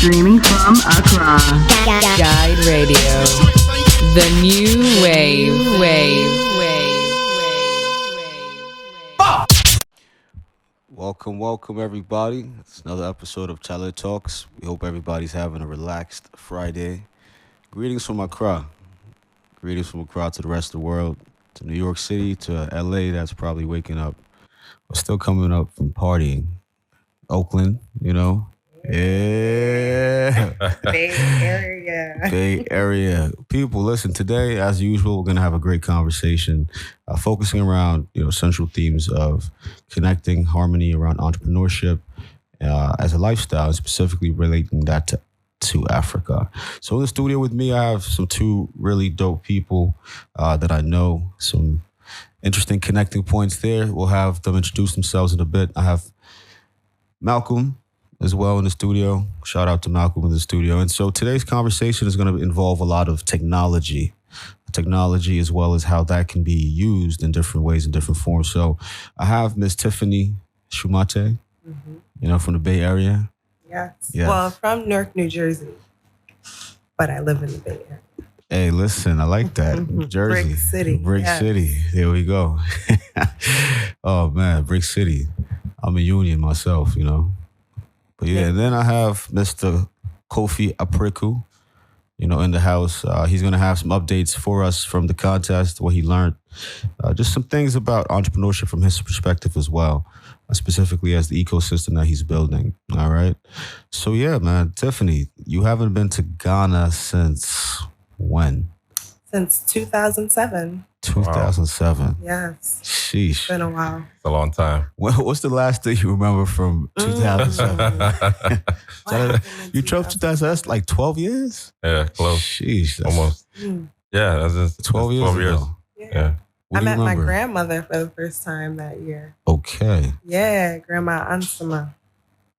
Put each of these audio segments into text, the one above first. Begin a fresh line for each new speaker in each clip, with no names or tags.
Streaming from Accra.
Guide Radio. The new wave.
Welcome everybody. It's another episode of CHALE Talks. We hope everybody's having a relaxed Friday. Greetings from Accra. Greetings from Accra to the rest of the world, to New York City, to LA that's probably waking up, but still coming up from partying. Oakland, Yeah. Bay Area. People, listen, today, as usual, we're going to have a great conversation focusing around, central themes of connecting harmony around entrepreneurship as a lifestyle, and specifically relating that to Africa. So in the studio with me, I have two really dope people that I know, some interesting connecting points there. We'll have them introduce themselves in a bit. I have Malcolm as well in the studio. Shout out to Malcolm in the studio. And so today's conversation is going to involve a lot of technology as well as how that can be used in different ways, in different forms. So I have Miss Tiffany Shumate, from the Bay Area.
Yes. Well, from Newark, New Jersey, but I live in the Bay Area.
Hey, listen, I like that. New Jersey.
Brick City.
Brick City. There we go. Oh, man, Brick City. I'm a union myself, But yeah, and then I have Mr. Kofi Apriku, in the house. He's going to have some updates for us from the contest, what he learned. Just some things about entrepreneurship from his perspective as well, specifically as the ecosystem that he's building. All right. So yeah, man, Tiffany, you haven't been to Ghana since when?
Since 2007.
2007.
Wow. Yes.
Sheesh.
It's been a while.
It's a long time.
What's the last thing you remember from 2007? You drove 2007? That's like 12 years?
Yeah, close.
Sheesh.
Almost. Yeah, that's just
12 years ago.
Yeah. I met my grandmother for the first time that year.
Okay.
Yeah, Grandma Ansama.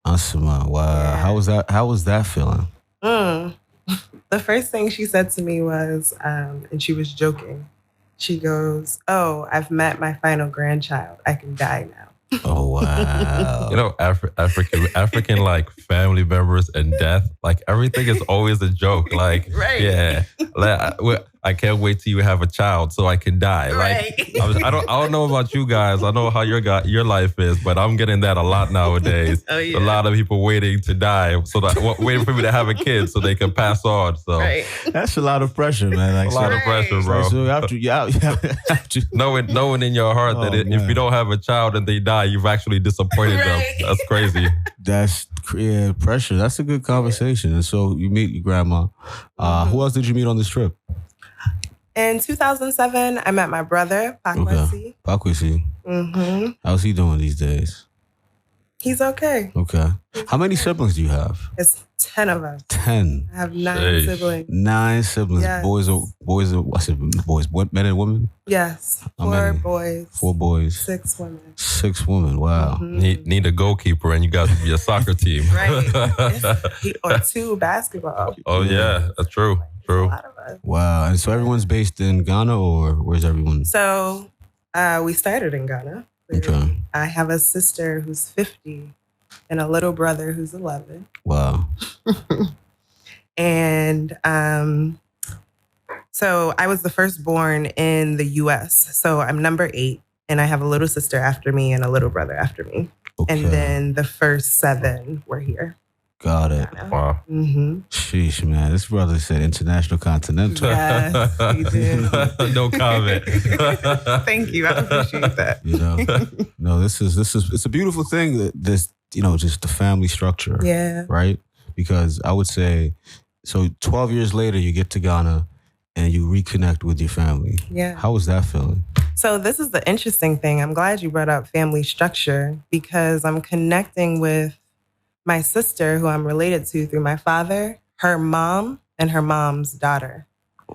Wow. Yeah. How was that feeling?
The first thing she said to me was, and she was joking, she goes, "Oh, I've met my final grandchild. I can die now."
Oh, wow.
African like family members and death, like everything is always a joke. Like,
right.
Yeah, like, I can't wait till you have a child so I can die.
Right.
Like, I don't know about you guys. I know how your life is, but I'm getting that a lot nowadays.
Oh, yeah.
A lot of people waiting to die, waiting for me to have a kid so they can pass on. So
that's a lot of pressure, man. Like,
a lot of pressure, bro.
So you have to
knowing in your heart that if you don't have a child and they die, you've actually disappointed them. That's crazy.
That's pressure. That's a good conversation. And so you meet your grandma. Who else did you meet on this trip?
In 2007, I met my brother, Pakwesi.
Okay. Pakwesi. How's he doing these days?
He's okay.
Okay. How many siblings do you have?
It's 10 of us.
10.
I have 9 siblings.
9 siblings.
Yes.
Boys, men and women?
Yes. 4 boys.
4 boys.
6 women.
6 women. Wow.
Need a goalkeeper and you got to be a soccer team.
Right. Or 2 basketball.
Oh, yeah. That's true. True.
A lot of us.
Wow. And so everyone's based in Ghana, or where's everyone?
So we started in Ghana.
Okay.
I have a sister who's 50 and a little brother who's 11.
Wow.
And so I was the firstborn in the U.S. So I'm number 8, and I have a little sister after me and a little brother after me.
Okay.
And then the first 7 were here.
Got it.
Wow.
Sheesh, man. This brother said international continental.
Yes, he did.
No comment.
Thank you. I appreciate that.
No, this is it's a beautiful thing that this, just the family structure.
Yeah.
Right? Because I would say, so 12 years later, you get to Ghana and you reconnect with your family.
Yeah.
How was that feeling?
So this is the interesting thing. I'm glad you brought up family structure, because I'm connecting with my sister, who I'm related to through my father, her mom, and her mom's daughter.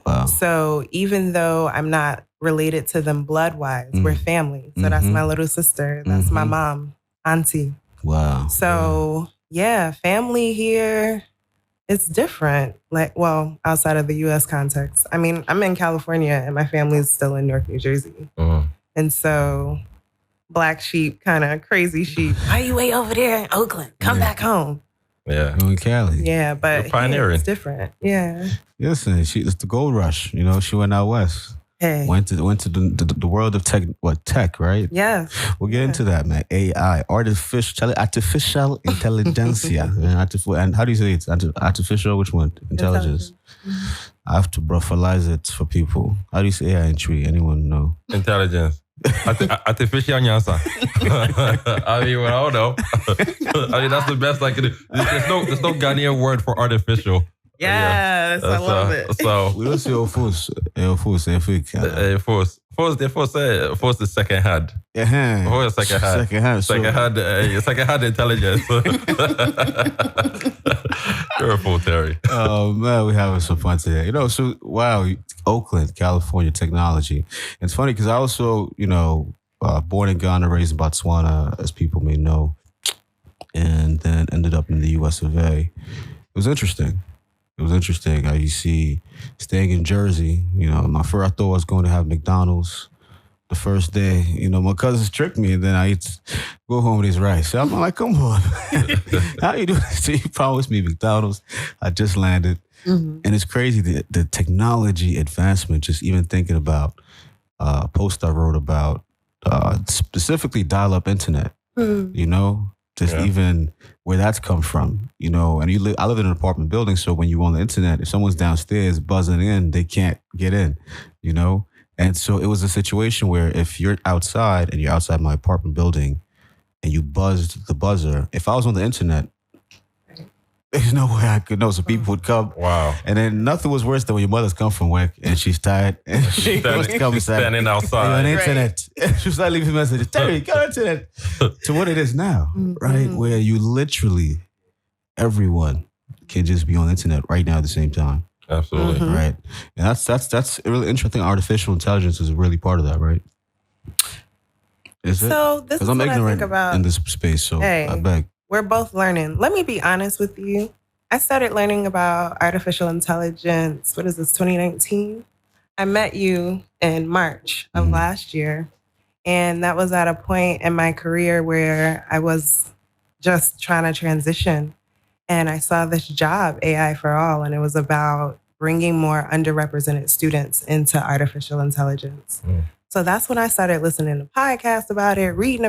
Wow.
So even though I'm not related to them blood-wise, we're family. So that's my little sister. That's my mom, auntie.
Wow.
So yeah, family here, it's different. Like, well, outside of the U.S. context. I mean, I'm in California and my family's still in Newark, New Jersey. And so black sheep, kind of crazy sheep. Why are you way over there in Oakland? Come back home.
Yeah.
in Cali.
Yeah, but
You're pioneering.
it's different. Yeah.
Listen, it's the gold rush. You know, she went out west.
Hey.
Went to the world of tech, right?
Yeah.
We'll get into that, man. AI, artificial intelligentsia, and how do you say it? Artificial, which one? Intelligence. I have to bruffalize it for people. How do you say AI in Tree? Anyone know?
Intelligence. Artificial nyasa. I mean, well, I don't know. I mean, that's the best I can do. There's no Ghanaian word for artificial.
Yes, I love it.
So
We don't say force
the second hand.
Yeah,
Force second hand. Second hand intelligence. You're a fool, Terry.
Oh man, we're having some fun today. You know, so wow, Oakland, California technology. It's funny because I also, born in Ghana, raised in Botswana, as people may know, and then ended up in the US of A. It was interesting. How you see, staying in Jersey, my first, I thought I was going to have McDonald's the first day. My cousins tricked me, and then I go home with his rice. So I'm like, come on, how you doing? So you promised me McDonald's. I just landed. Mm-hmm. And it's crazy, the technology advancement, just even thinking about a post I wrote about specifically dial-up internet, even where that's come from, and I live in an apartment building, so when you're on the internet, if someone's downstairs buzzing in, they can't get in, and so it was a situation where if you're outside and you're outside my apartment building and you buzzed the buzzer, if I was on the internet, there's no way I could know. So people would come.
Wow.
And then nothing was worse than when your mother's come from work and she's tired and she was coming
standing outside.
On the internet. She was like leaving messages. Terry, go on the internet. To what it is now, right? Where you literally, everyone can just be on the internet right now at the same time.
Absolutely.
Mm-hmm.
Right. And that's really interesting. Artificial intelligence is really part of that, right? Is it?
So this is
I'm
what I
ignorant
think about
in this space, so I beg.
We're both learning. Let me be honest with you. I started learning about artificial intelligence, 2019? I met you in March of last year. And that was at a point in my career where I was just trying to transition. And I saw this job, AI for All, and it was about bringing more underrepresented students into artificial intelligence. So that's when I started listening to podcasts about it, reading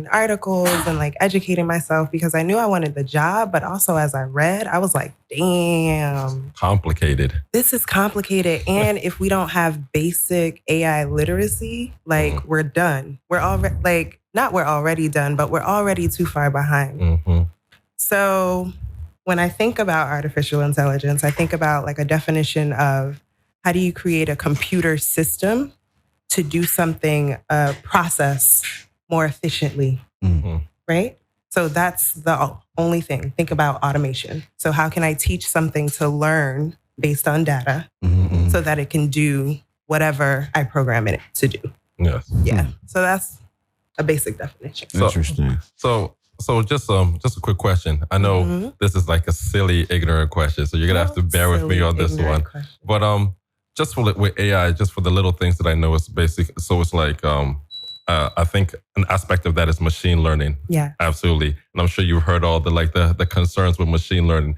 articles and educating myself because I knew I wanted the job. But also as I read, I was like, damn.
Complicated.
This is complicated. And if we don't have basic AI literacy, we're done. We're already, not we're already done, but we're already too far behind.
Mm-hmm.
So when I think about artificial intelligence, I think about a definition of how do you create a computer system to do something, process more efficiently, right? So that's the only thing. Think about automation. So how can I teach something to learn based on data so that it can do whatever I program it to do?
Yes.
Yeah. So that's a basic definition.
Interesting.
So just a quick question. I know this is a silly, ignorant question, so you're gonna have to bear with me on this one.
Question.
But just with AI, just for the little things that I know, it's basic. So it's I think an aspect of that is machine learning.
Yeah,
absolutely. And I'm sure you've heard all the concerns with machine learning.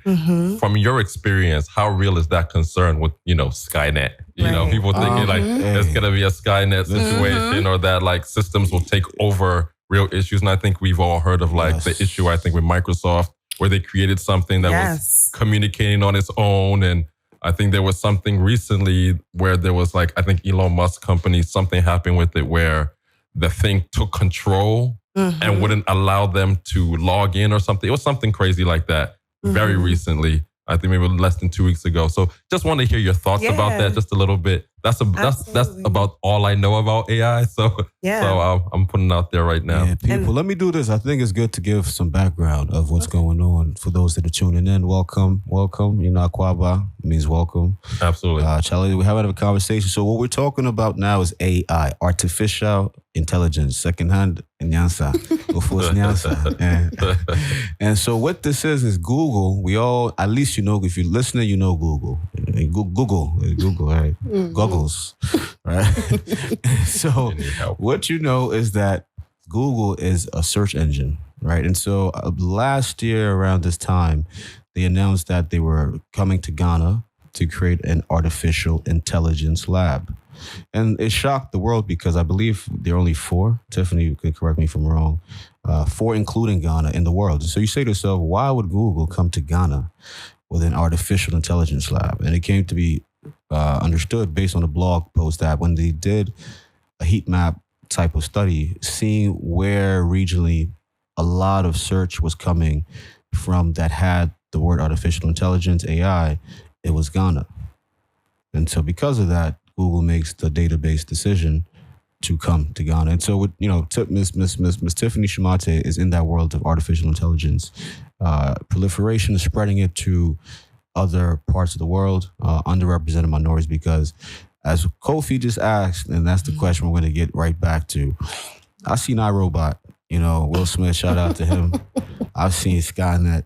From your experience, how real is that concern with Skynet? People thinking it's gonna be a Skynet situation or that systems will take over real issues. And I think we've all heard of the issue I think with Microsoft where they created something that was communicating on its own. And I think there was something recently where there was I think Elon Musk company, something happened with it where the thing took control and wouldn't allow them to log in or something. It was something crazy like that very recently. I think maybe less than 2 weeks ago. So just want to hear your thoughts about that just a little bit. That's about all I know about AI. So I'm putting it out there right now.
Yeah, people, let me do this. I think it's good to give some background of what's going on for those that are tuning in. Welcome. Akwaba means welcome.
Absolutely.
Charlie, we're having a conversation. So what we're talking about now is AI, artificial intelligence, secondhand Nyansa, Nyansa. And so what this is Google. We all, at least if you're listening, Google. Google, right? Goggles, right? So what is that Google is a search engine, right? And so last year around this time, they announced that they were coming to Ghana to create an artificial intelligence lab. And it shocked the world because I believe there are only 4. Tiffany, you can correct me if I'm wrong. 4, including Ghana, in the world. So you say to yourself, why would Google come to Ghana with an artificial intelligence lab? And it came to be understood based on a blog post that when they did a heat map type of study, seeing where regionally a lot of search was coming from that had the word artificial intelligence, AI, it was Ghana. And so because of that, Google makes the database decision to come to Ghana. And so, with, Miss Tiffany Shimate is in that world of artificial intelligence, proliferation, spreading it to other parts of the world, underrepresented minorities, because as Kofi just asked, and that's the question we're going to get right back to, I've seen iRobot, Will Smith, shout out to him. I've seen Skynet.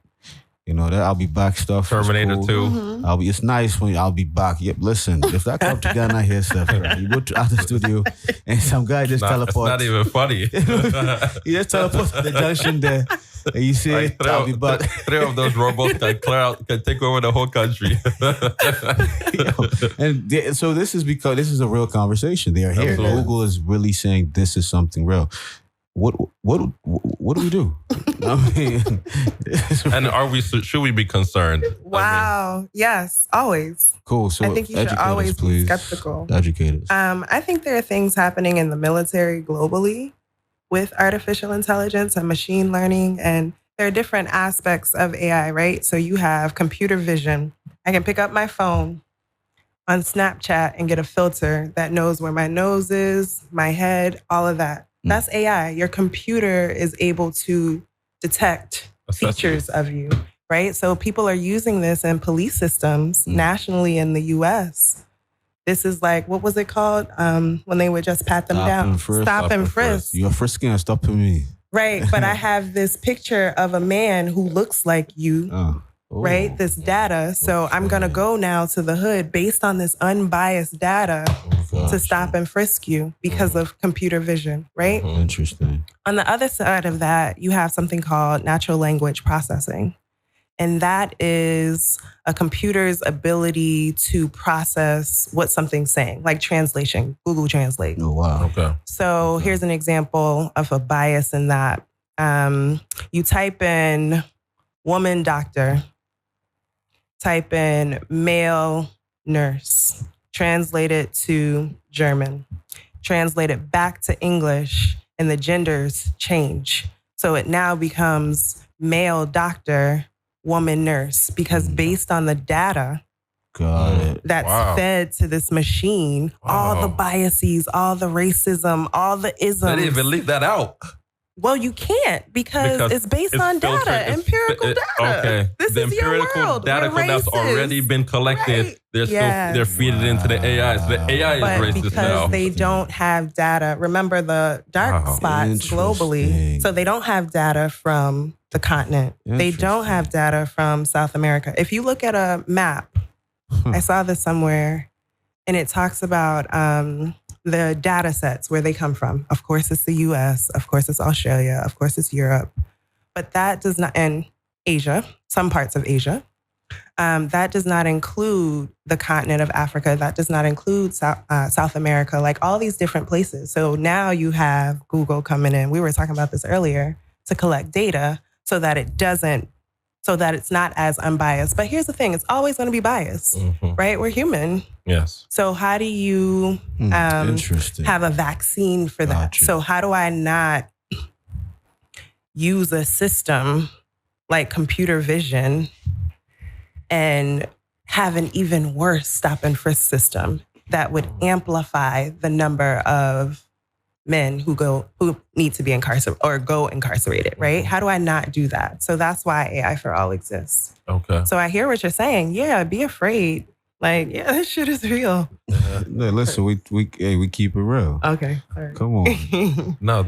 That I'll be back stuff.
Terminator
cool.
2.
Mm-hmm. It's nice when I'll be back. Yep, listen, if that come to Ghana, I hear stuff. Right? You go out the studio and some guy just teleports.
It's not even funny.
He just teleports to the junction there. And you see it, I'll be back.
3 of those robots can take over the whole country.
So this is because this is a real conversation. They are here.
Absolutely.
Google is really saying this is something real. What do we do?
And should we be concerned?
Wow. Yes, always.
Cool. So
I think you should always be skeptical.
Educate us.
I think there are things happening in the military globally with artificial intelligence and machine learning, and there are different aspects of AI, right? So you have computer vision. I can pick up my phone on Snapchat and get a filter that knows where my nose is, my head, all of that. That's AI. Your computer is able to detect features of you, right? So people are using this in police systems nationally in the US. This is like, what was it called? When they would just pat them down. Stop and frisk.
You're frisking and stopping me.
Right. But I have this picture of a man who looks like you. Right? This data. So I'm going to go now to the hood based on this unbiased data to stop and frisk you because of computer vision, right?
Interesting.
On the other side of that, you have something called natural language processing. And that is a computer's ability to process what something's saying, like translation, Google Translate.
Oh, wow.
Okay.
So here's an example of a bias in that. You type in woman doctor, type in male nurse, translate it to German, translate it back to English, and the genders change. So it now becomes male doctor, woman nurse, because based on the data that's fed to this machine, all the biases, all the racism, all the isms.
They didn't even leave that out.
Well, you can't because it's based on
filtered,
data, empirical data.
Okay.
This
the
is your
empirical
world.
data that's already been collected,
Right.
they're feeding it into the AI. So the AI is racist
because
now.
they don't have data. Remember the dark spots globally. So they don't have data from the continent. They don't have data from South America. If you look at a map, I saw this somewhere, and it talks about the data sets, where they come from. Of course, it's the US. Of course, it's Australia. Of course, it's Europe. But that does not, and Asia, some parts of Asia. That does not include the continent of Africa. That does not include South America, like all these different places. So now you have Google coming in. We were talking about this earlier, to collect data so that it's not as unbiased. But here's the thing, it's always going to be biased, right? We're human.
Yes.
So how do you have a vaccine for that?
Gotcha.
So how do I not use a system like computer vision and have an even worse stop and frisk system that would amplify the number of men who need to be incarcerated or go incarcerated, right? How do I not do that? So that's why AI for All exists.
Okay.
So I hear what you're saying. Yeah, be afraid. Like, yeah, this shit is real.
No, listen, we keep it real.
Okay. All right.
Come on.
No,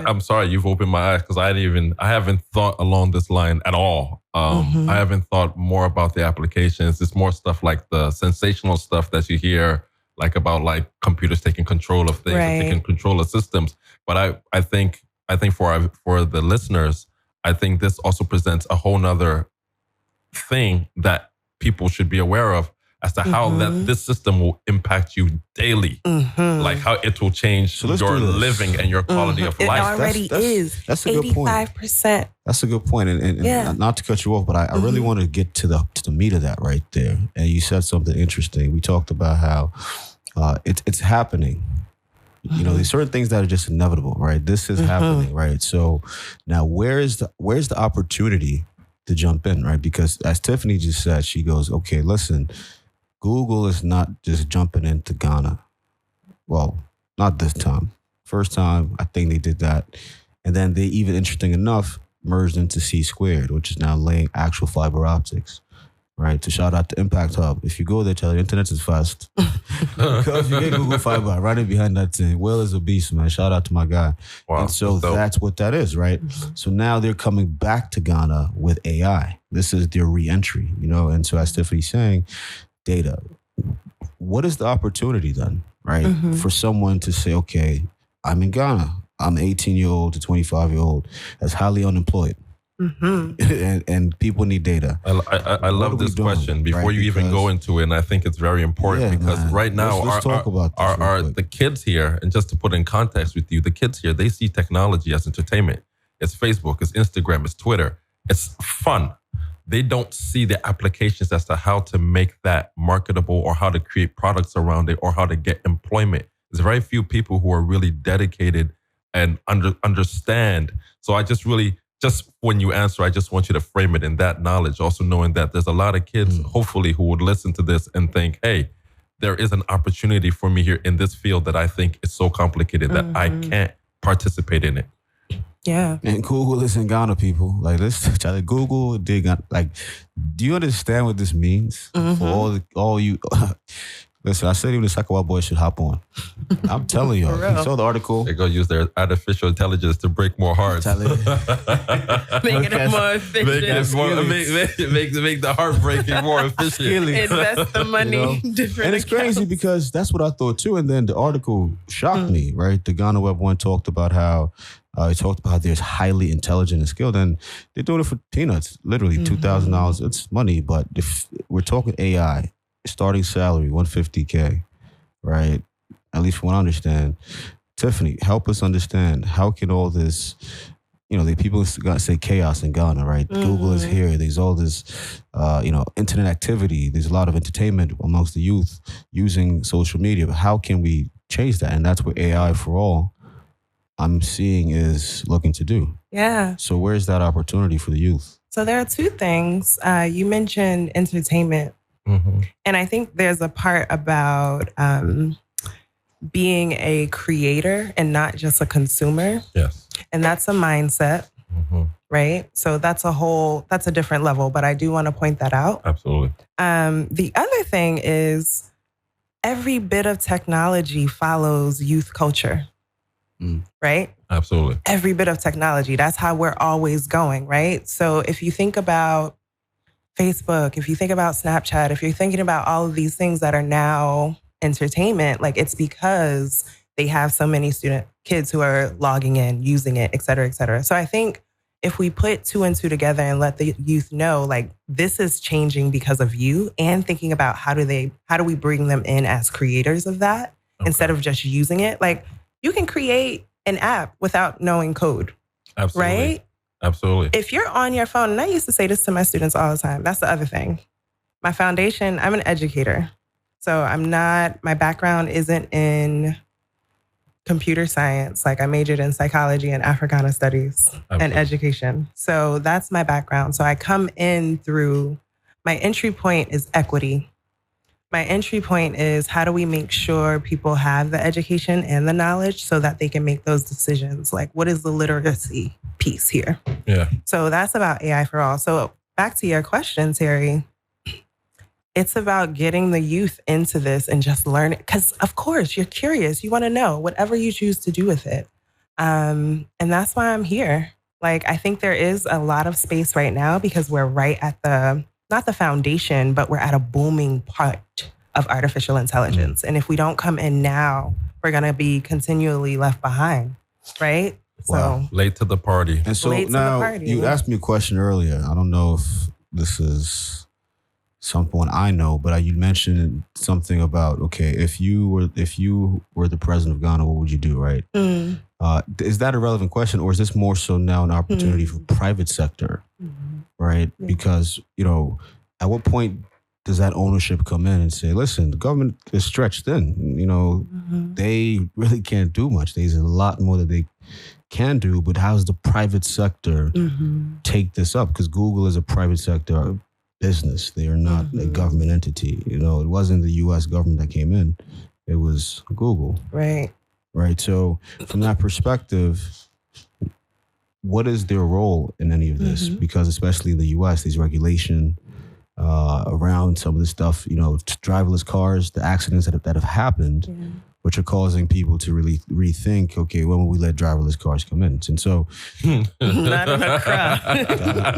I'm sorry you've opened my eyes because I haven't thought along this line at all. I haven't thought more about the applications. It's more stuff like the sensational stuff that you hear, like about like computers taking control of things, and taking control of systems. But I think I think for the listeners, I think this also presents a whole nother thing that people should be aware of as to how that this system will impact you daily, like how it will change your living and your quality of life.
It already is.
That's a good point.
85%.
That's a good point. And not to cut you off, but I really want to get to the meat of that right there. And you said something interesting. We talked about how it's happening. You know, there's certain things that are just inevitable, right? This is happening, right? So now where's the opportunity to jump in, right? Because as Tiffany just said, she goes, okay, listen, Google is not just jumping into Ghana. Well, not this time. First time, I think they did that. And then they even, interesting enough, merged into C Squared, which is now laying actual fiber optics, right? To shout out to Impact Hub. If you go there, tell the internet is fast. Because you get Google Fiber right behind that thing. Will is a beast, man. Shout out to my guy.
Wow,
and so that's what that is, right? So now they're coming back to Ghana with AI. This is their re-entry, you know? And so as Tiffany's saying, data. What is the opportunity then, right? For someone to say, okay, I'm in Ghana. I'm 18-year-old to 25-year-old that's highly unemployed. And people need data.
I love this question before you even go into it. And I think it's very important because right now,
let's talk about
the kids here, and just to put in context with you, the kids here, they see technology as entertainment. It's Facebook, it's Instagram, it's Twitter. It's fun. They don't see the applications as to how to make that marketable or how to create products around it or how to get employment. There's very few people who are really dedicated and understand. So I just when you answer, I just want you to frame it in that knowledge, also knowing that there's a lot of kids, hopefully, who would listen to this and think, hey, there is an opportunity for me here in this field that I think is so complicated that I can't participate in it.
Yeah.
And Google is in Ghana, people. Like, let's Google, dig on. Like, do you understand what this means for all you? Listen, I said even the Sakawa boys should hop on. I'm telling y'all. You saw the article.
They're going to use their artificial intelligence to break more hearts.
Making it more efficient.
Make the heartbreaking more efficient.
Invest the money.
You know?
Different
and it's crazy because that's what I thought too. And then the article shocked me, right? The Ghana Web One talked about how there's highly intelligent and skilled, and they're doing it for peanuts, literally $2,000. It's money, but if we're talking AI, starting salary $150K, right? At least from what I understand. Tiffany, help us understand how can all this, you know, the people say chaos in Ghana, right? Google is here. There's all this, internet activity. There's a lot of entertainment amongst the youth using social media. But how can we change that? And that's what AI for all I'm seeing is looking to do.
Yeah.
So where's that opportunity for the youth?
So there are two things. You mentioned entertainment. And I think there's a part about being a creator and not just a consumer.
Yes.
And that's a mindset, right? So that's a different level, but I do want to point that out.
Absolutely.
The other thing is every bit of technology follows youth culture, right?
Absolutely.
Every bit of technology. That's how we're always going, right? So if you think about Facebook, if you think about Snapchat, if you're thinking about all of these things that are now entertainment, like it's because they have so many kids who are logging in, using it, et cetera, et cetera. So I think if we put two and two together and let the youth know, like this is changing because of you, and thinking about how do we bring them in as creators of that instead of just using it. Like you can create an app without knowing code.
Absolutely.
Right?
Absolutely.
If you're on your phone, and I used to say this to my students all the time, that's the other thing. My foundation, I'm an educator. So my background isn't in computer science. Like I majored in psychology and Africana studies and education. So that's my background. So I come in through, my entry point is equity. My entry point is how do we make sure people have the education and the knowledge so that they can make those decisions? Like what is the literacy piece here?
Yeah.
So that's about AI for all. So back to your question, Terry, it's about getting the youth into this and just learn it. Because of course you're curious. You want to know whatever you choose to do with it. And that's why I'm here. Like, I think there is a lot of space right now because we're right at not the foundation, but we're at a booming part of artificial intelligence. And if we don't come in now, we're going to be continually left behind, right? So
late to the party.
And so now you asked me a question earlier. I don't know if this is someone I know, but you mentioned something about, okay, if you were the president of Ghana, what would you do, right? Is that a relevant question, or is this more so now an opportunity for private sector, right? Because, at what point does that ownership come in and say, listen, the government is stretched thin, they really can't do much. There's a lot more that they can do, but how's the private sector take this up? Because Google is a private sector business. They are not a government entity. It wasn't the U.S. government that came in. It was Google.
Right.
Right. So from that perspective, what is their role in any of this? Because especially in the U.S., there's regulation around some of this stuff, driverless cars, the accidents that have happened, which are causing people to really rethink, okay, when will we let driverless cars come in? And so...
Not in Accra.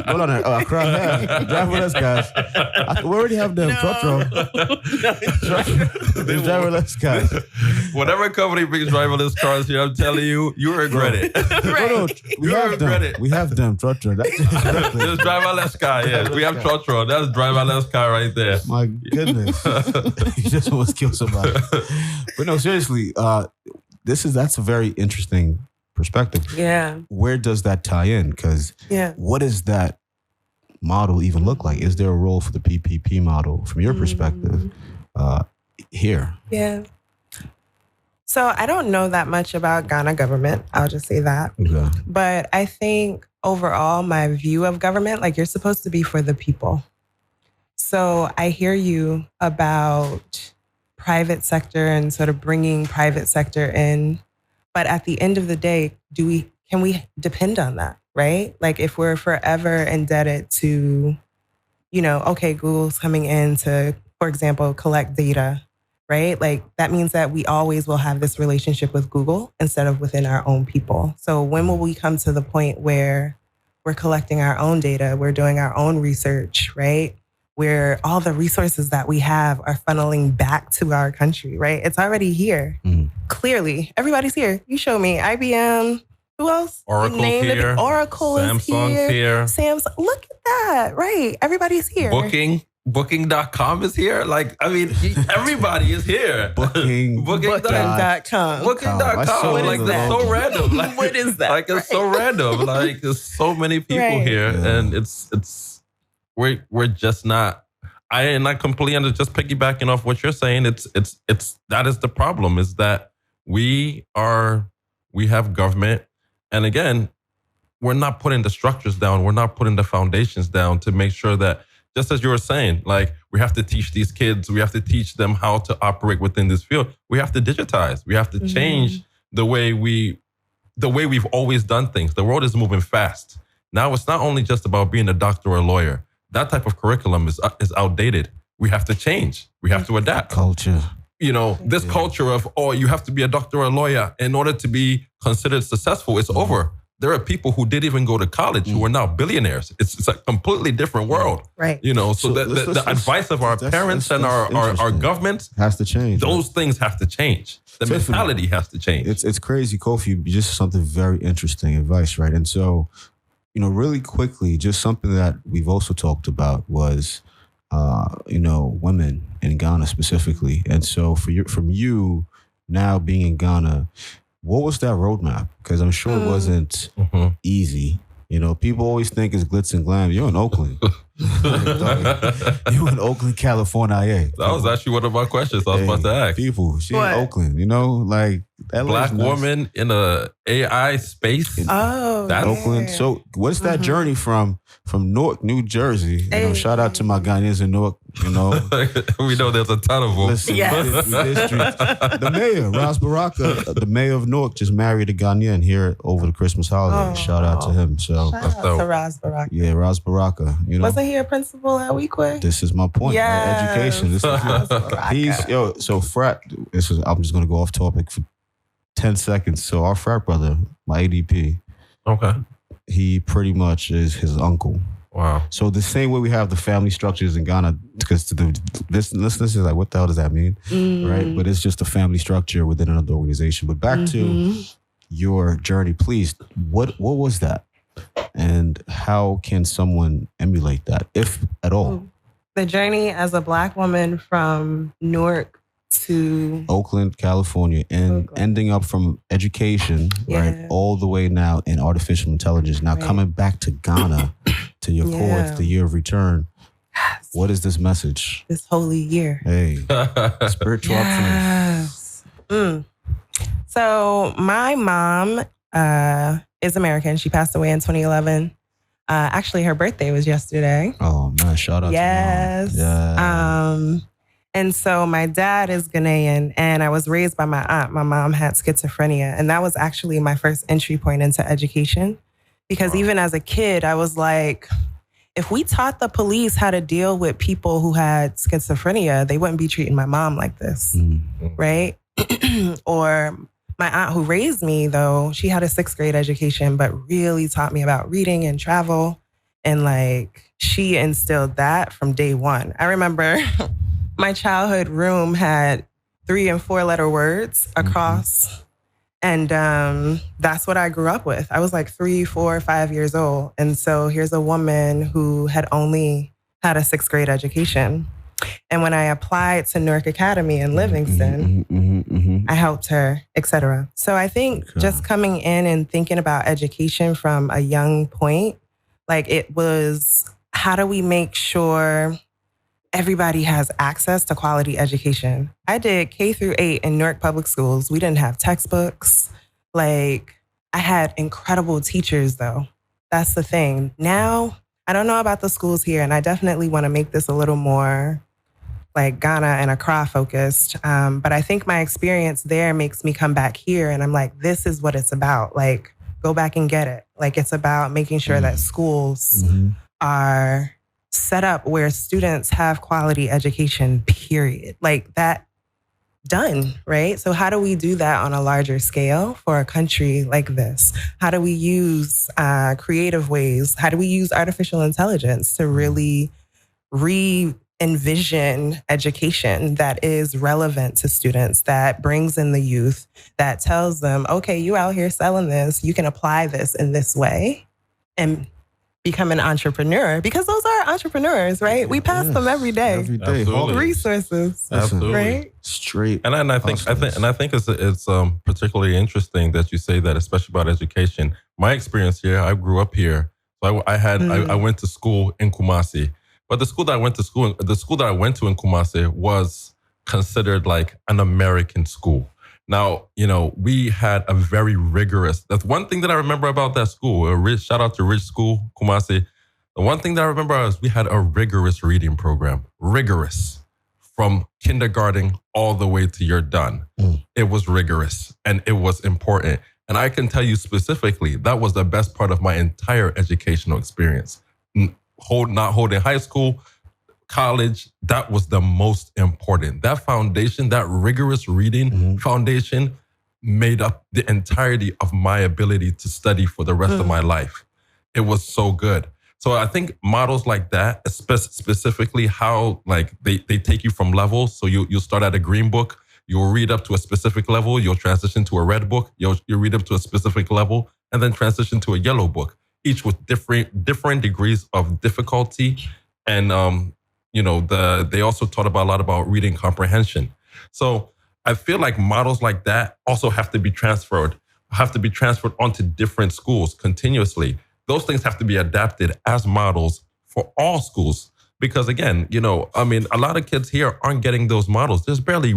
Hold on, Accra, yeah. Driverless guys. We already have them. There's driverless guys.
Whatever company brings driverless cars here, I'm telling you, you regret it.
We have them. We have them. Trotro.
There's driverless car, yes. We have Trotro. That's driverless car right there.
My goodness. You just almost killed somebody. But no, seriously, that's a very interesting perspective.
Yeah.
Where does that tie in? Because what does that model even look like? Is there a role for the PPP model from your perspective here?
Yeah. So I don't know that much about Ghana government. I'll just say that.
Okay.
But I think overall, my view of government, like you're supposed to be for the people. So I hear you about private sector and sort of bringing private sector in. But at the end of the day, can we depend on that, right? Like if we're forever indebted to, okay, Google's coming in to, for example, collect data, right? Like that means that we always will have this relationship with Google instead of within our own people. So when will we come to the point where we're collecting our own data, we're doing our own research, right? Where all the resources that we have are funneling back to our country, right? It's already here. Clearly, everybody's here. You show me IBM. Who else?
Oracle here.
Oracle is here. Samsung. Look at that, right? Everybody's here.
Booking.com is here. Like, I mean, everybody is here.
Booking.com.
Booking.com. Like, it's so random. Like,
what is that?
Like, it's so random. Like, there's so many people here, and we're just not. I completely just piggybacking off what you're saying. It's that is the problem, is that we have government, and again, we're not putting the structures down. We're not putting the foundations down to make sure that, just as you were saying, like we have to teach these kids, we have to teach them how to operate within this field. We have to digitize. We have to change the way we've always done things. The world is moving fast. Now it's not only just about being a doctor or a lawyer. That type of curriculum is outdated. We have to change. We have to adapt.
Culture.
This culture of, you have to be a doctor or a lawyer in order to be considered successful, it's over. There are people who didn't even go to college who are now billionaires. It's a completely different world.
Right.
So the advice of our parents and our government
has to change.
Those things have to change. The mentality has to change.
It's crazy, Kofi. Just something very interesting advice, right? And so, really quickly, just something that we've also talked about was, women in Ghana specifically. And so from you now being in Ghana, what was that roadmap? Because I'm sure it wasn't easy. People always think it's glitz and glam. You're in Oakland. You're in Oakland, California.
That was actually one of my questions I was about to ask.
People, she in Oakland, like that
Black woman in a AI space.
That's Oakland. So what's that journey from Newark, New Jersey? Shout out to my Ghanaians in Newark.
We know there's a ton of them.
Listen, the mayor, Ras Baraka, the mayor of Newark, just married a Ghanaian here over the Christmas holiday. Shout out to him. So
shout out to Ras Baraka.
Yeah, Ras Baraka.
Wasn't he a principal at Weequay?
This is my point.
Yes.
Education. So frat. I'm just gonna go off topic for 10 seconds. So our frat brother, my ADP.
Okay.
He pretty much is his uncle.
Wow.
So the same way we have the family structures in Ghana, because to the listeners is like, what the hell does that mean? Right? But it's just a family structure within another organization. But back to your journey, please, what was that? And how can someone emulate that, if at all?
The journey as a Black woman from Newark to
Oakland, California, and ending up from education, right, all the way now in artificial intelligence. Now coming back to Ghana, to your core, it's the year of return. Yes. What is this message?
This holy year.
Hey, spiritual
yes. So my mom is American. She passed away in 2011. Actually, her birthday was yesterday.
Oh man, shout out to mom.
Yes. And so my dad is Ghanaian, and I was raised by my aunt. My mom had schizophrenia, and that was actually my first entry point into education. Because even as a kid, I was like, if we taught the police how to deal with people who had schizophrenia, they wouldn't be treating my mom like this, right? Or my aunt who raised me, though, she had a 6th grade education, but really taught me about reading and travel. And like, she instilled that from day one. I remember my childhood room had 3 and 4 letter words across. And that's what I grew up with. I was like 3, 4, 5 years old. And so here's a woman who had only had a 6th grade education. And when I applied to Newark Academy in Livingston, I helped her, etc. So I think just coming in and thinking about education from a young point, like it was, how do we make sure everybody has access to quality education? I did K through 8 in Newark Public Schools. We didn't have textbooks. Like, I had incredible teachers, though. That's the thing. Now, I don't know about the schools here, and I definitely want to make this a little more like Ghana and Accra focused. But I think my experience there makes me come back here, and I'm like, this is what it's about. Like, go back and get it. Like, it's about making sure that schools are set up where students have quality education, period. Like that done, right? So how do we do that on a larger scale for a country like this? How do we use creative ways? How do we use artificial intelligence to really re-envision education that is relevant to students, that brings in the youth, that tells them, okay, you out here selling this, you can apply this in this way and become an entrepreneur, because those are entrepreneurs, right? We pass them every day.
Every day.
Absolutely.
Resources.
Absolutely.
Right?
Straight.
And I think it's particularly interesting that you say that, especially about education. My experience here, I grew up here. So I went to school in Kumasi. But the school that I went to in Kumasi was considered like an American school. Now, we had a very rigorous, that's one thing that I remember about that school, shout out to Rich School, Kumasi. The one thing that I remember is we had a rigorous reading program, rigorous, from kindergarten all the way to you're done. It was rigorous and it was important. And I can tell you specifically, that was the best part of my entire educational experience. Not holding high school, college, that was the most important. That foundation, that rigorous reading foundation made up the entirety of my ability to study for the rest of my life. It was so good. So I think models like that, specifically how like they take you from levels. So you start at a green book, you'll read up to a specific level, you'll transition to a red book, you'll read up to a specific level, and then transition to a yellow book, each with different degrees of difficulty. And they also taught a lot about reading comprehension. So I feel like models like that also have to be transferred onto different schools continuously. Those things have to be adapted as models for all schools. Because again, a lot of kids here aren't getting those models. There's barely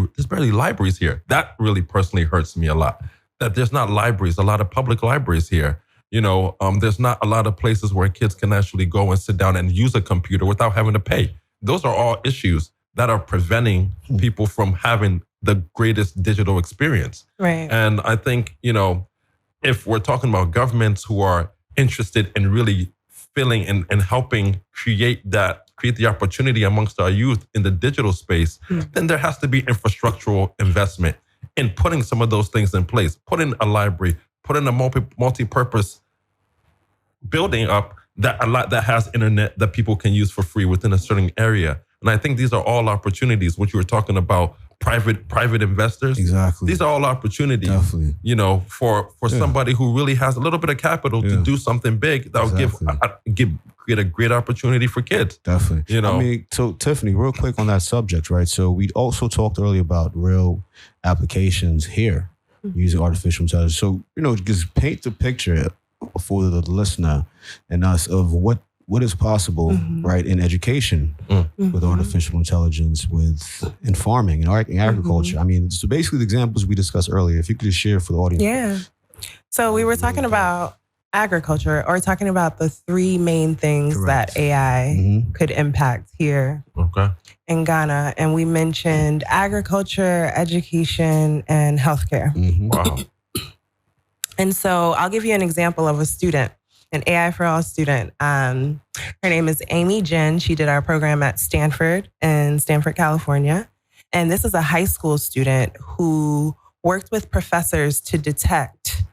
libraries here. That really personally hurts me a lot. That there's not libraries, a lot of public libraries here. There's not a lot of places where kids can actually go and sit down and use a computer without having to pay. Those are all issues that are preventing people from having the greatest digital experience.
Right.
And I think, if we're talking about governments who are interested in really filling and helping create the opportunity amongst our youth in the digital space, then there has to be infrastructural investment in putting some of those things in place, putting a library, putting a multi-purpose building up that has internet that people can use for free within a certain area. And I think these are all opportunities, which you were talking about, private investors.
Exactly.
These are all opportunities.
Definitely.
For somebody who really has a little bit of capital to do something big that will create a great opportunity for kids.
Definitely. I mean, so Tiffany, real quick on that subject, right? So we also talked earlier about real applications here using artificial intelligence. So, just paint the picture for the listener and us of what is possible, right, in education with artificial intelligence, in farming and agriculture. I mean, so basically the examples we discussed earlier, if you could just share for the audience.
Yeah. So we were talking about agriculture, or talking about the three main things that AI could impact here in Ghana. And we mentioned agriculture, education, and healthcare.
Wow.
And so I'll give you an example of a student, an AI for All student. Her name is Amy Jen. She did our program at Stanford in Stanford, California. And this is a high school student who worked with professors to detect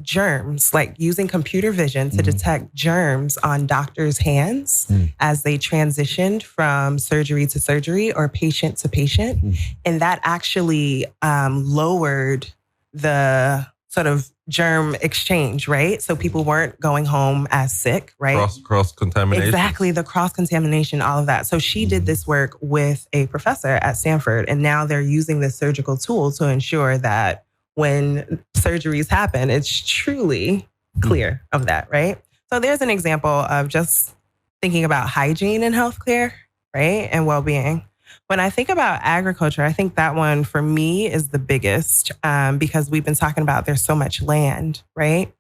germs, like using computer vision to detect germs on doctors' hands as they transitioned from surgery to surgery or patient to patient. And that actually lowered the sort of germ exchange, right? So people weren't going home as sick, right?
Cross contamination.
Exactly, the cross contamination, all of that. So she did this work with a professor at Stanford, and now they're using this surgical tool to ensure that when surgeries happen, it's truly clear of that, right? So there's an example of just thinking about hygiene in healthcare, right? And well-being. When I think about agriculture, I think that one for me is the biggest because we've been talking about there's so much land, right?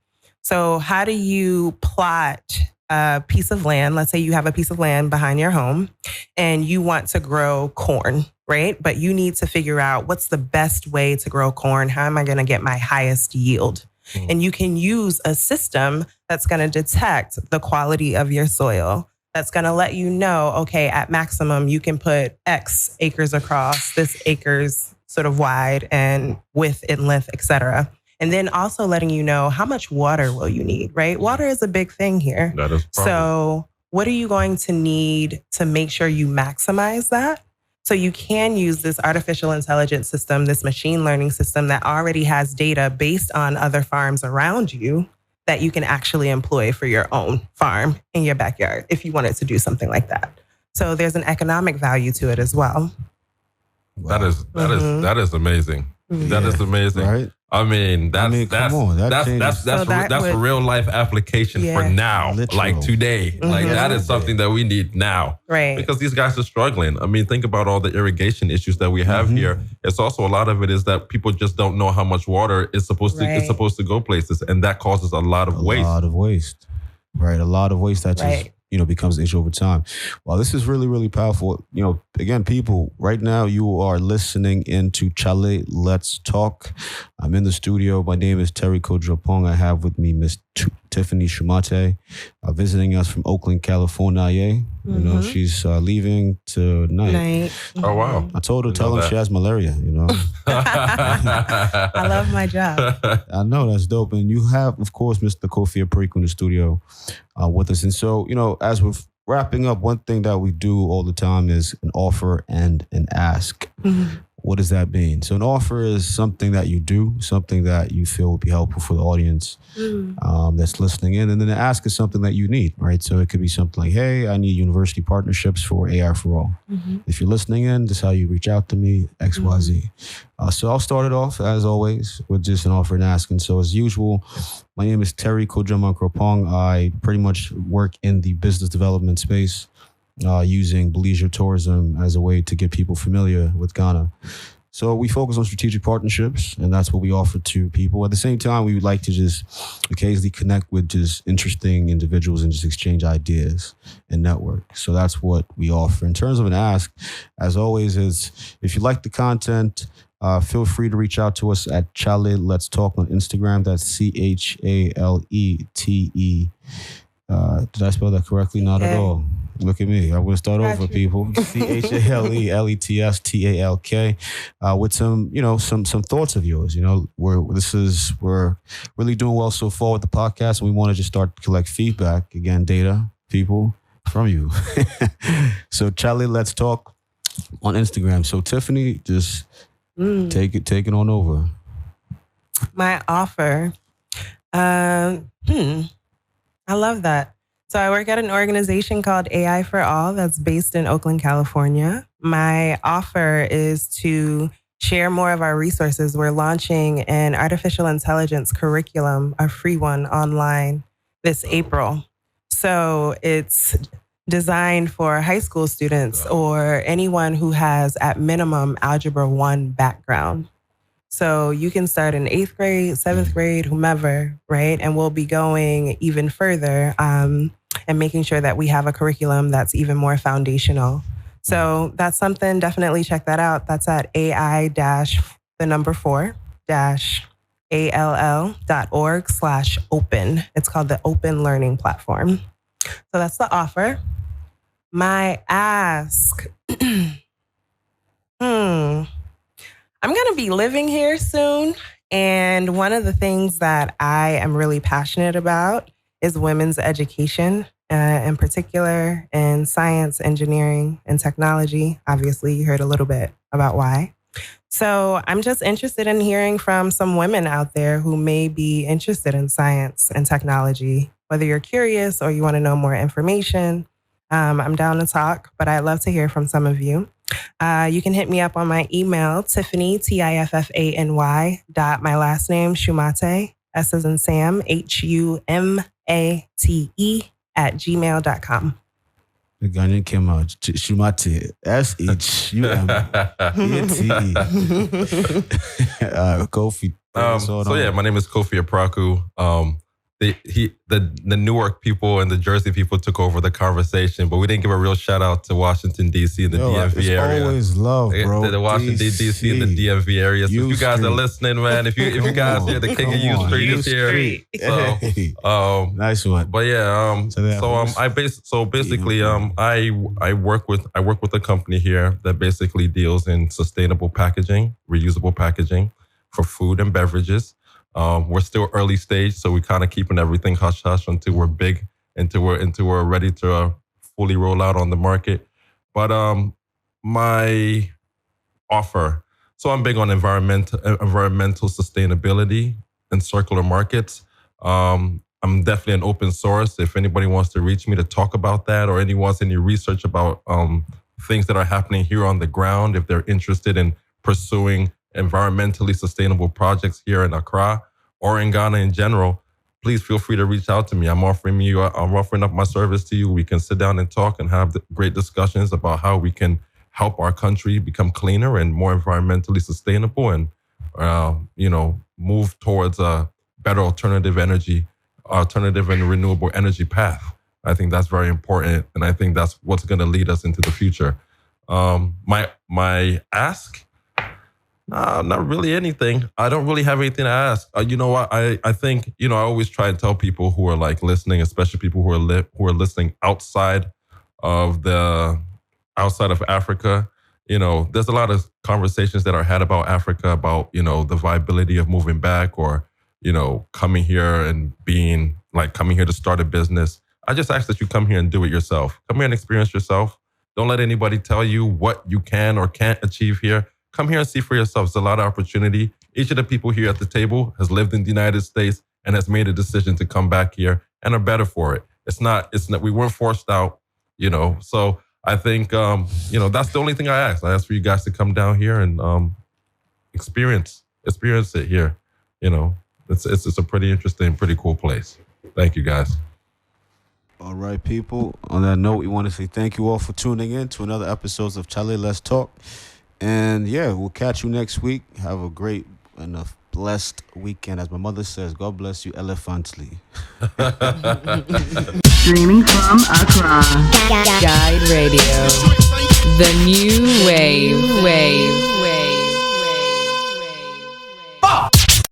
So how do you plot a piece of land? Let's say you have a piece of land behind your home and you want to grow corn, right? But you need to figure out what's the best way to grow corn. How am I going to get my highest yield? And you can use a system that's going to detect the quality of your soil. That's going to let you know, okay, at maximum, you can put X acres across, this acres sort of wide and width and length, et cetera. And then also letting you know how much water will you need, right? Water is a big thing here.
That is probably.
So what are you going to need to make sure you maximize that? So you can use this artificial intelligence system, this machine learning system that already has data based on other farms around you that you can actually employ for your own farm in your backyard if you wanted to do something like that. So there's an economic value to it as well.
Wow. That is amazing. That is amazing.
Right?
I mean, that's
a
real life application for now, like today. Like that is something that we need now,
right?
Because these guys are struggling. I mean, think about all the irrigation issues that we have here. It's also a lot of it is that people just don't know how much water is supposed to go places, and that causes a lot of waste.
A lot of waste, right? A lot of waste that just becomes an issue over time. Well, this is really, really powerful. Again, people, right now you are listening into CHALE Let's Talk. I'm in the studio. My name is Terry Oppong. I have with me Miss Tiffany Shumate, visiting us from Oakland, California. She's leaving tonight.
Oh, wow.
I told her, tell him she has malaria,
I love my job.
I know, that's dope. And you have, of course, Mr. Kofi Apariku in the studio with us. And so, as we're wrapping up, one thing that we do all the time is an offer and an ask. What does that mean? So an offer is something that you do, something that you feel will be helpful for the audience that's listening in. And then an ask is something that you need, right? So it could be something like, hey, I need university partnerships for AI for All. If you're listening in, this is how you reach out to me, XYZ. So I'll start it off, as always, with just an offer and ask. And so as usual, my name is Terry Oppong. I pretty much work in the business development space. Using leisure tourism as a way to get people familiar with Ghana. So we focus on strategic partnerships, and that's what we offer to people. At the same time, we would like to just occasionally connect with just interesting individuals and just exchange ideas and network. So that's what we offer. In terms of an ask, as always, is if you like the content, feel free to reach out to us at CHALE Let's Talk on Instagram. That's CHALETE. Did I spell that correctly? Not at all. Look at me. I'm going to start over, people. CHALELETSTALK with some, some thoughts of yours. We're really doing well so far with the podcast, and we want to just start to collect feedback, again, data, people, from you. So CHALE Let's Talk on Instagram. So Tiffany, just take it on over.
My offer. I love that. So I work at an organization called AI for All that's based in Oakland, California. My offer is to share more of our resources. We're launching an artificial intelligence curriculum, a free one online this April. So it's designed for high school students or anyone who has at minimum Algebra 1 background. So you can start in 8th grade, 7th grade, whomever, right? And we'll be going even further and making sure that we have a curriculum that's even more foundational. So that's something, definitely check that out. That's at AI-4-all.org/open. It's called the Open Learning Platform. So that's the offer. My ask. I'm going to be living here soon. And one of the things that I am really passionate about is women's education, in particular in science, engineering, and technology. Obviously, you heard a little bit about why. So I'm just interested in hearing from some women out there who may be interested in science and technology. Whether you're curious or you want to know more information, I'm down to talk, but I'd love to hear from some of you. You can hit me up on my email, Tiffany, Tiffany, my last name, Shumate, S as in Sam, HUMATE @gmail.com.
The Ghanaian came out, Shumate, SHUMATE. Kofi.
My name is Kofi Apraku. The Newark people and the Jersey people took over the conversation, but we didn't give a real shout out to Washington, D.C. and the DMV area.
Always love, bro.
The Washington, D.C. and the DMV area. So if you guys are listening, man, if you guys hear the King of U Street is here. So,
nice one.
But yeah, I work with a company here that basically deals in sustainable packaging, reusable packaging for food and beverages. We're still early stage, so we're kind of keeping everything hush hush until we're big, until we're ready to fully roll out on the market. But my offer, so I'm big on environmental sustainability and circular markets. I'm definitely an open source. If anybody wants to reach me to talk about that, or anyone wants any research about things that are happening here on the ground, if they're interested in pursuing environmentally sustainable projects here in Accra or in Ghana in general, please feel free to reach out to me. I'm offering up my service to you. We can sit down and talk and have great discussions about how we can help our country become cleaner and more environmentally sustainable, and move towards a better alternative and renewable energy path. I think that's very important, and I think that's what's going to lead us into the future. My ask. Not really anything. I don't really have anything to ask. You know what? I think, I always try and tell people who are like listening, especially people who are listening outside of Africa. There's a lot of conversations that are had about Africa, about, the viability of moving back, or, coming here and coming here to start a business. I just ask that you come here and do it yourself. Come here and experience yourself. Don't let anybody tell you what you can or can't achieve here. Come here and see for yourself. There's a lot of opportunity. Each of the people here at the table has lived in the United States and has made a decision to come back here and are better for it. It's not, we weren't forced out, So I think, that's the only thing I ask. I ask for you guys to come down here and experience it here. It's a pretty interesting, pretty cool place. Thank you, guys.
All right, people. On that note, we want to say thank you all for tuning in to another episode of CHALE Let's Talk. And yeah, we'll catch you next week. Have a great and a blessed weekend. As my mother says, God bless you elephantly.
Streaming from Accra. Guide Radio. The new wave.